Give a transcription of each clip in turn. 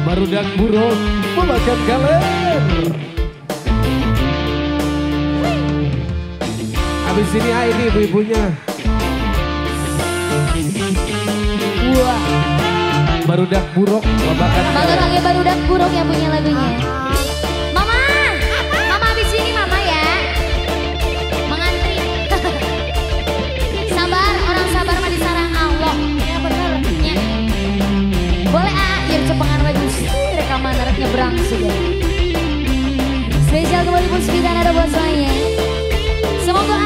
Barudak burung memakan galer. Habis ini ini ibu-ibunya. Wah, barudak burung memakan galer. Bangga lagi barudak burung yang punya lagunya. Mama, mama habis ini mama ya. Mengantri. Sabar, orang sabar mah disarang Allah. Ya bener. Ya. Boleh ir cepengan lagu rekaman arek nyebrang sudah. Spesial kembali pun sekitar ada buat saya. Semoga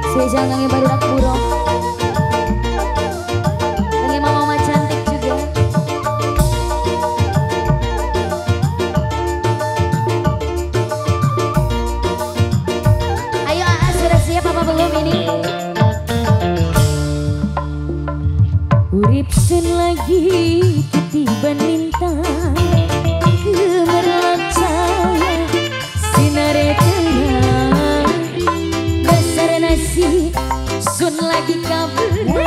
spesial kami barudak burung. Lagi mama cantik juga. Ayo sudah siap apa belum ini? Urip sun lagi ketiban lintang gemerlap cahaya sinare tenang dasar nasi sun lagi kabur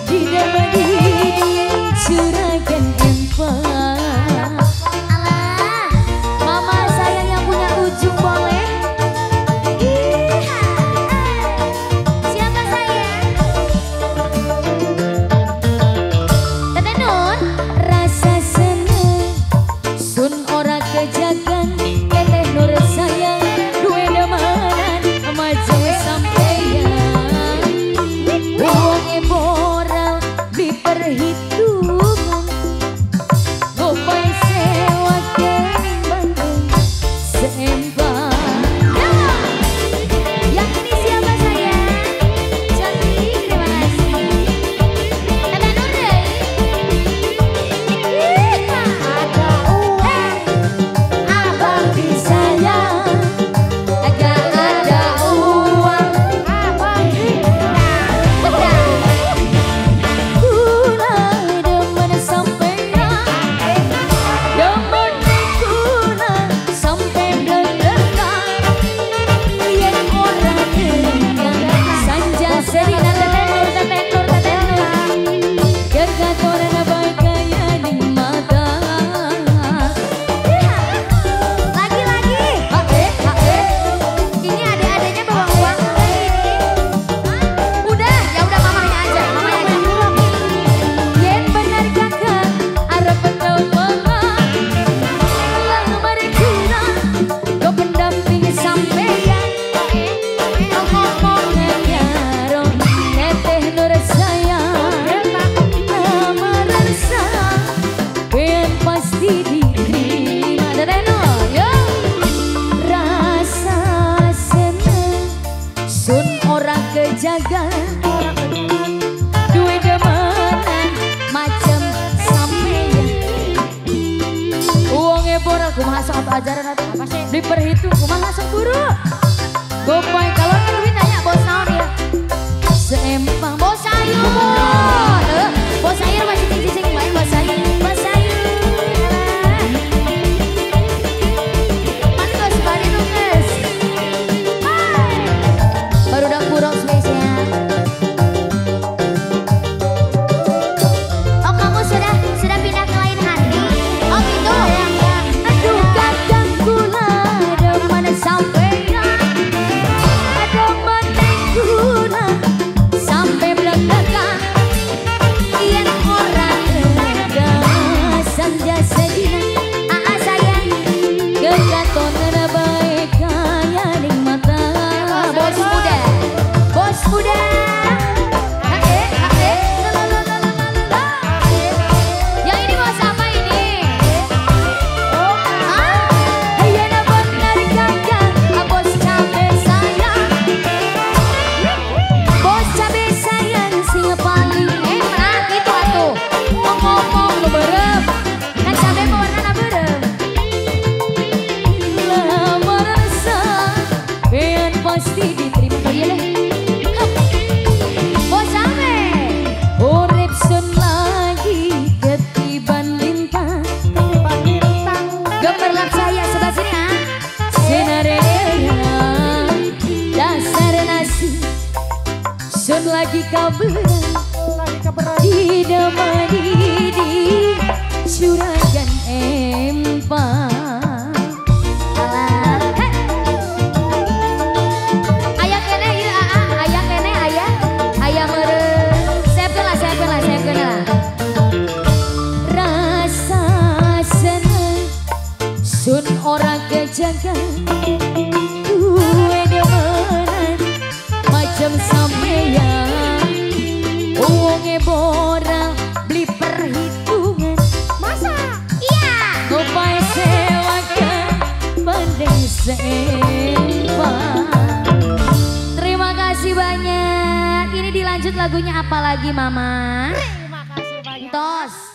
di dalam diri curagan empang. Alah, mama saya yang punya ujung boleh. Siapa saya? Tete Nun. Rasa seneng sun ora kejagan teteh nur sayang duwe demanan macam sampeyan wonge boral diperhitungan gopai sewa kembang seimbang. Yang ini siapa saya? Cantik, terima kasih. Tete Nun deh. Ada uang, abang disayang. agak ada uang Abang kuna demen sampeyan demen kuna sampai deg-degan yen ora dengar sanja serina Tete Nur. jaga korana baik kaya di mata Lagi-lagi. Ini adik-adiknya bawa uang lagi. Udah, ya udah mamanya aja, mamanya aja. yen bener kakak arep betul mama yang mereka kau pendamping sampeyan omongannya ron teteh nur sayang nama rasa ben pasti diterima teteh nur yo rasa seneng sun orang kejaga duwe demanan macem sampeyan uangnya boral kumaha sok atau ajaran atau apa sih diperhitung kumaha sok guru gopai kalau lebih nanya bos naon ya seempang Bos sayur. Bos sayur masih cicing main bos sayur. Bos sayur. Mana bos bari nunges. Barudak burung spesial. Oh kamu sudah pindah ke lain hati. Oh gitu. aduh kadang kula demen sampeyan lagi kabaran dinemani di juragan empang. Ayah kene ya, ayah kene ayah meureun. Siapkeun lah. Rasa seneng sun orang kejaga gue demenan macam sampeyan uangnya borang beli perhitungan. Masa? Iya. Ngopai sewakan bandeng sempang. Terima kasih banyak. Ini dilanjut lagunya apa lagi Mama? Terima kasih banyak. Tos.